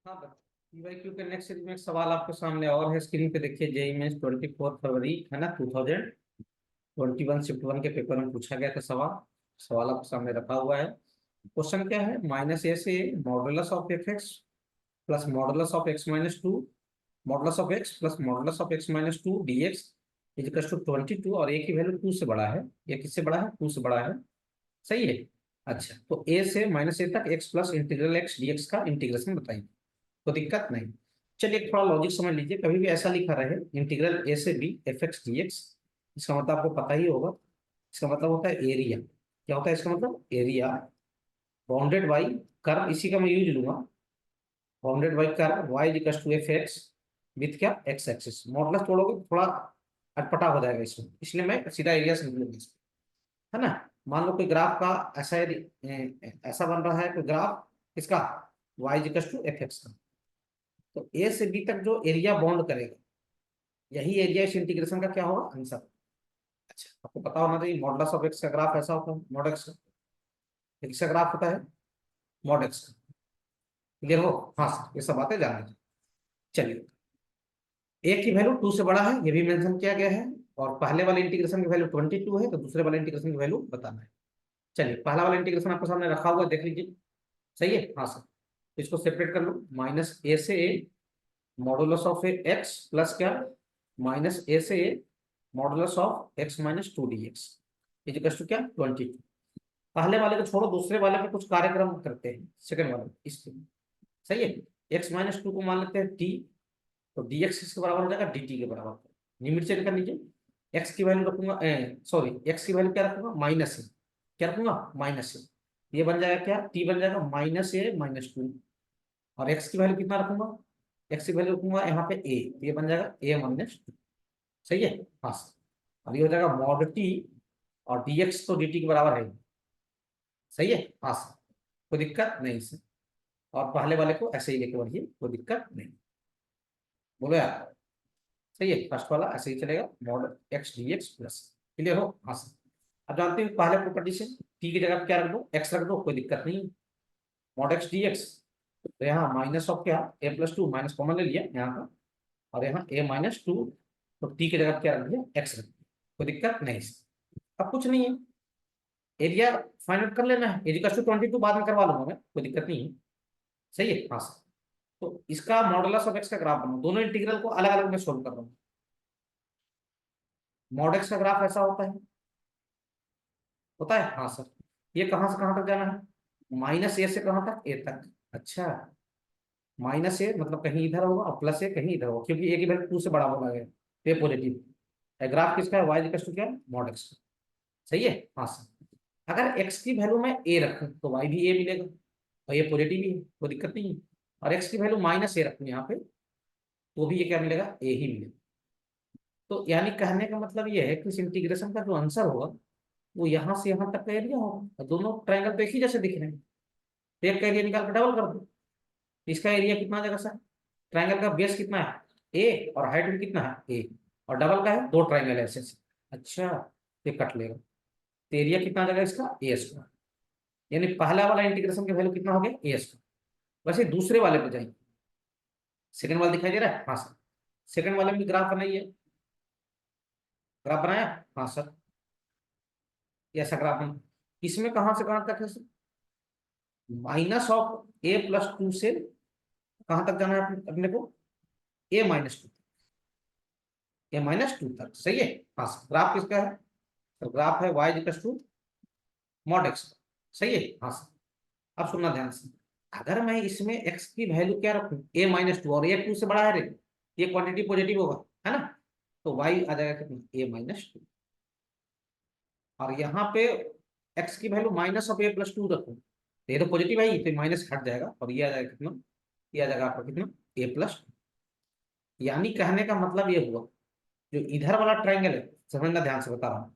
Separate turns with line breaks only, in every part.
हाँ बस पीवाईक्यू के नेक्स्ट सीरीज में एक सवाल आपके सामने और है स्क्रीन पे देखिए। जेई में 24 फरवरी है ना 2021 शिफ्ट वन के पेपर में पूछा गया था सवाल। सवाल आपके सामने रखा हुआ है। क्वेश्चन क्या है? -a से modulus of f x plus modulus of x minus two modulus of x plus modulus of x minus two d x equals to 22 और ए की वैल्यू 2 से बड़ा है। ये किससे बड़ा है? 2 से बड़ा है। सही है। अच्छा तो ए से -a तक x plus integral x d x का इंटीग्रेशन बताइए। तो दिक्कत नहीं। चलिए थोड़ा लॉजिक समझ लीजिए। कभी भी ऐसा लिखा रहे इंटीग्रल ए से b f x d x, इसका मतलब आपको पता ही होगा। इसका मतलब होता है एरिया। क्या होता है इसका मतलब? Area bounded by curve. इसी का मैं यूज लूंगा। Bounded by curve Y equals to F X with क्या? X axis. मॉडुलस तोड़ोगे तो थोड़ा अटपटा हो जाएगा इसमें, इसलिए मैं सीधा एरिया से निकलूंगा इसमें। है ना? मान लो कोई ग्राफ का ऐसा बन रहा है कोई ग्राफ इसका y equals to F x का। तो ए से बी तक जो एरिया बाउंड करेगा यही एरिया इस इंटीग्रेशन का क्या होगा? आंसर। अच्छा आपको पता होना चाहिए मॉडुलस ऑफ एक्स का ग्राफ ऐसा होता है मॉड एक्स का। एक्स का ग्राफ होता है मॉड एक्स का। क्लियर हो? हाँ सर, ये सब बातें जान लीजिए। चलिए ए की वैल्यू 2 से बड़ा है ये भी मेंशन किया गया है। और पहले वाले इंटीग्रेशन की वैल्यू 22 है तो दूसरे वाले इंटीग्रेशन की वैल्यू बताना है। चलिए पहला वाला इंटीग्रेशन आपके सामने रखा हुआ है, देख लीजिए। सही है? हाँ सर। इसको सेपरेट कर लो। -a से a modulus of x plus क्या? -a से a modulus of x minus two d x equals to क्या? 22। पहले वाले को छोड़ो, दूसरे वाले पे कुछ कार्यक्रम करते हैं। सेकंड वाले इसके। सही है। x-2 को मान लेते हैं t, तो dx किसके बराबर हो जाएगा? dt के बराबर। लिमिट चेक कर लीजिए। x की वैल्यू रखूंगा, सॉरी x की वैल्यू क्या रखूंगा? माइनस ए। क्या रखूंगा? माइनस ए। ये बन जाएगा क्या? t बन जाएगा -a-2। और x की वैल्यू कितना रखूंगा? x की वैल्यू रखूंगा यहाँ पे a, तो ये बन जाएगा a-2। सही है? हाँ सर। अब ये हो जाएगा मॉड टी और dx तो dt के बराबर है। सही है? हाँ सर। कोई दिक्कत नहीं सर। और पहले वाले को ऐसे ही लेके बढ़िए, कोई दिक्कत नहीं। बोलो यार। सही है। फर्स्ट वाला ऐसे ही चलेगा mod x d x plus. Clear हो? हाँ सर। अब जानते हैं पहले प्रॉपर्टी से टी की जगह पे क्या रख दो? एक्स रख दो, कोई दिक्कत नहीं। मॉड एक्स डी एक्स, तो यहाँ माइनस ऑफ क्या? a+2 माइनस कॉमन ले लिया यहाँ का। और यहाँ a-2, तो टी की जगह पे क्या रख दिया? एक्स रख दिया। कोई दिक्कत नहीं सर। अब कुछ नहीं है, एरिया फाइंड आउट कर लेना है। a=22 बाद में करवा लूंगा मैं, कोई दिक्कत नहीं है। सही है? हाँ सर। तो इसका मॉडुलस ऑफ एक्स का ग्राफ बनाओ। दोनों इंटीग्रल को अलग अलग में सोल्व कर रहा हूँ। मॉड एक्स का ग्राफ ऐसा होता है। होता है? हाँ सर। ये कहाँ से कहाँ तक जाना है? -a से कहाँ तक? a तक। अच्छा, -a मतलब कहीं इधर होगा और +a कहीं इधर होगा, क्योंकि a की वैल्यू 2 से बड़ा बोला गया तो ये पॉजिटिव। ग्राफ किसका है? y इक्वल टू क्या? Mod x. सही है? हाँ सर। अगर x की वैल्यू में a रखूं तो y भी a मिलेगा और ये पॉजिटिव ही है, कोई दिक्कत नहीं है। और x की वैल्यू -a रखूं यहाँ पे तो भी ये क्या मिलेगा? a ही मिलेगा। तो यानी कहने का मतलब ये है कि इस इंटीग्रेशन का जो आंसर होगा वो यहाँ से यहाँ तक का एरिया होगा। और दोनों ट्रायंगल तो एक ही जैसे दिख रहे हैं, तो एक का एरिया निकाल कर डबल कर दो। इसका एरिया कितना आ जाएगा सर? ट्रायंगल का बेस कितना है? ए, और हाइट भी कितना है? ए। और डबल का है, दो ट्रायंगल है ऐसे ऐसे। अच्छा, ये कट लेगा तो एरिया कितना आ जाएगा इसका? a²। यानी पहला वाला इंटीग्रेशन की वैल्यू कितना हो गया? a²। वैसे दूसरे वाले पे जाएंगे। सेकंड वाला दिखाई दे रहा है? हाँ सर। सेकंड वाले में भी ग्राफ बनाइए। ग्राफ बनाया? हाँ सर। ये ऐसा ग्राफ बना। इसमें कहां से कहां तक है सर? -a+2 से कहां तक जाना है अपने को? a-2। a-2 तक। सही है? हाँ सर। ग्राफ किसका है? तो ग्राफ है y equal to mod x. सही है? हाँ सर। अब सुनना ध्यान से। अगर मैं इसमें x की वैल्यू क्या रखूं? a-2, और a 2 से बड़ा है रे, ये क्वांटिटी पॉजिटिव होगा, है ना? तो y आ जाएगा कितना? a-2। और यहाँ पे x की वैल्यू -a+2 रखूं तो ये तो पॉजिटिव है ही, तो माइनस हट जाएगा और ये आ जाएगा कितना? ये आ जाएगा आपका कितना? a+। यानी कहने का मतलब ये हुआ, जो इधर वाला ट्राइंगल है, समझना ध्यान से बता रहा हूँ।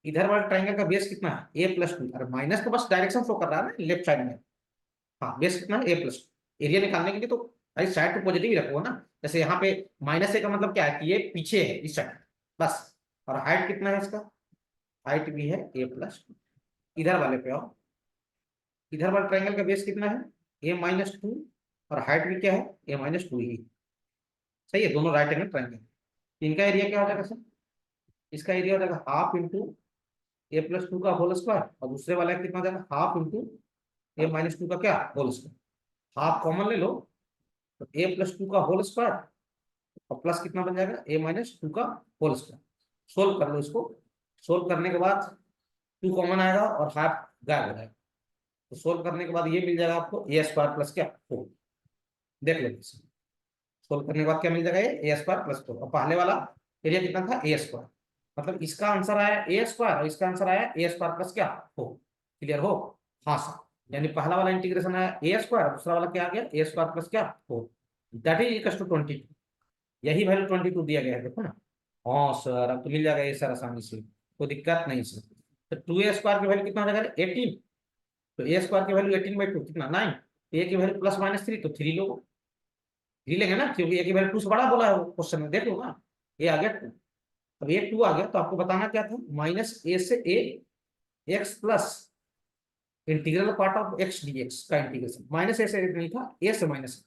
इधर वाला ट्राइंगल का बेस कितना है? a+2। अरे माइनस तो बस डायरेक्शन शो कर रहा है ना लेफ्ट साइड में। हाँ, बेस कितना है? a+2। एरिया निकालने के लिए तो भाई साइड तो पॉजिटिव ही रखोगे ना। जैसे यहाँ पे -a का मतलब क्या है कि ये पीछे है इस साइड, बस। और हाइट कितना है इसका? हाइट भी है a+2। इधर वाले पे आओ। इधर वाले ट्राइंगल का बेस कितना है? a-2 और हाइट भी क्या है, a माइनस टू ही। सही है, दोनों राइट एंगल ट्रायंगल। इनका एरिया क्या हो जाएगा सर, इसका एरिया हो जाएगा हाफ इंटू ए प्लस टू का होल स्क्वायर, और दूसरे वाला कितना हो जाएगा, हाफ इंटू ए माइनस टू का क्या, होल स्क्वायर। हाफ कॉमन ले लो, तो ए प्लस टू का होल स्क्वायर, और प्लस कितना बन जाएगा, ए माइनस टू का होल स्क्वायर। सोल्व कर लो इसको। सोल्व करने के बाद टू कॉमन आएगा और हाफ गायब हो जाएगा। तो सोल्व करने के बाद ये मिल जाएगा आपको ए स्क्वायर प्लस क्या, फोर। देख लो, सोल्व करने के बाद क्या मिल जाएगा, ए स्क्वायर प्लस फोर। और पहले वाला एरिया कितना था, ए स्क्वायर। मतलब इसका आंसर आया ए स्क्वायर और इसका आंसर आया ए स्क्वायर प्लस क्या, फोर। क्लियर हो, हाँ सर। यानी पहला वाला इंटीग्रेशन आया ए स्क्वायर, दूसरा वाला क्या आ गया, ए स्क्वायर प्लस क्या, four. That is equal to 22। यही वैल्यू 22 दिया गया है, देखो ना। हाँ सर, अब तो मिल जाएगा ये सर आसानी से, कोई दिक्कत नहीं सर। तो टू ए स्क्वायर की वैल्यू कितना हो जाएगा, 18। तो ए स्क्वायर की वैल्यू 18/2 कितना, 9। ए की वैल्यू प्लस माइनस 3, तो 3 लो। 3 लेंगे ना, क्योंकि ए की वैल्यू 2 से बड़ा बोला है वो क्वेश्चन में, देख लो ना। ए आ गया 2। अब ये 2 आ गया, तो आपको बताना क्या था, माइनस ए से A X plus integral part of x DX का इंटीग्रेशन। माइनस ए से नहीं था, ए से माइनस,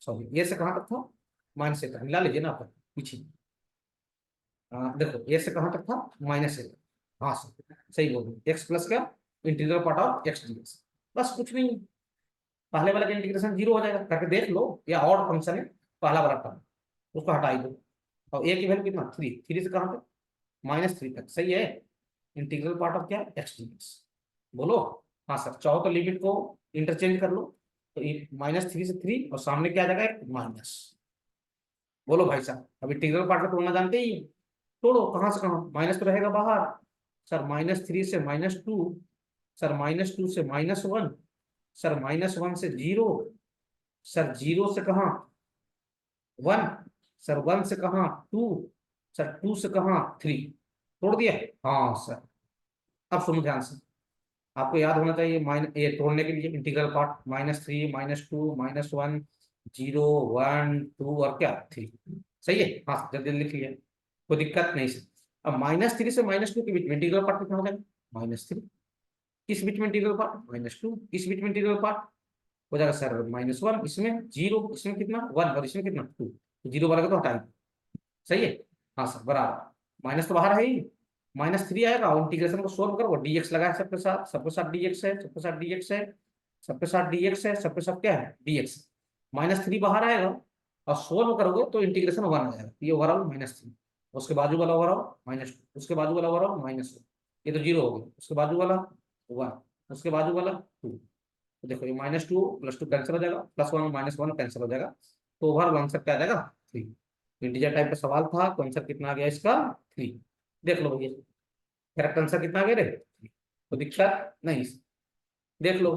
सॉरी ए से कहां तक था, माइनस ए तक। मिला लीजिए ना आप पीछे। देखो ए से कहां तक था, माइनस ए। हाँ सर, सही बोल, एक्स प्लस क्या, integral part of x d x. बस कुछ नहीं, पहले वाला का इंटीग्रेशन 0 हो जाएगा, करके देख लो। या ऑड फंक्शन है पहला वाला टर्म, उसको हटा ही दो। और ए की वैल्यू कितना, 3। 3 से कहां तक, -3 तक। सही है, इंटीग्रल पार्ट ऑफ क्या, एक्स डीएक्स। बोलो। हाँ सर, चाहो तो लिमिट को इंटरचेंज कर लो। तो -3 से 3 और सामने क्या आ जाएगा, माइनस। बोलो भाई साहब, अब इंटीग्रल पार्ट को तोड़ना जानते ही। तोड़ो, कहां से कहां, माइनस तो रहेगा बाहर। सर -3 से -2, सर -2 से -1, सर -1 से 0, सर 0 से कहा 1, सर 1 से कहा 2, सर 2 से कहा 3। तोड़ दिया। हाँ सर, अब सुनो ध्यान से। आपको याद होना चाहिए, ये तोड़ने के लिए इंटीग्रल पार्ट, -3 -2 -1 0 1 2 और क्या 3। सही है, हाँ जल्दी जल्दी लिख लिया, कोई दिक्कत नहीं सर। अब -3 से -2 के बीच में इंटीग्रल पार्ट कितना हो जाएगा, -3। किस बीच में इंटीग्रल पार्ट, -2। किस बीच में इंटीग्रल पार्ट हो जाएगा सर, -1। इसमें 0, इसमें कितना 1 और इसमें कितना 2। तो 0 वाला का तो हटा ही। सही है, हाँ सर बराबर। माइनस तो बाहर है ही, -3 आएगा। और इंटीग्रेशन को सोल्व करो, डीएक्स लगा है सबके साथ, सबके साथ डीएक्स है, सबके साथ डीएक्स है, सबके साथ डीएक्स है, सबके साथ क्या है, डीएक्स। -3 बाहर आएगा और सोल्व करोगे तो इंटीग्रेशन 1 आ जाएगा। ये ओवरऑल -3, उसके बाजू वाला ओवरऑल -2, उसके बाजू वाला ओवरऑल -1। ये तो 0 हो गया, उसके बाजू वाला 1, उसके बाजू वाला 2। तो देखो ये -2 +2 कैंसिल हो जाएगा, +1 -1 कैंसिल हो जाएगा। तो ओवरऑल आंसर क्या आ जाएगा, 3। इंटीजर टाइप का सवाल था, तो आंसर कितना आ गया इसका, 3। देख लो भैया, करेक्ट आंसर कितना आ गया रे, तो दिक्कत नहीं। देख लो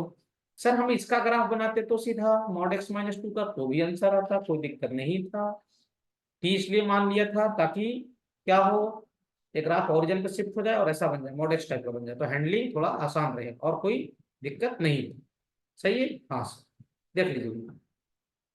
सर, हम इसका ग्राफ बनाते तो सीधा मॉड x -2 का तो भी आंसर आता, कोई दिक्कत नहीं था। t इसलिए मान लिया था ताकि क्या हो, एक ग्राफ ओरिजिन पे शिफ्ट हो जाए और ऐसा बन जाए, मॉड x टाइप का बन जाए, तो हैंडलिंग थोड़ा आसान रहे और कोई दिक्कत नहीं। सही है, हाँ सर, देख लीजिए।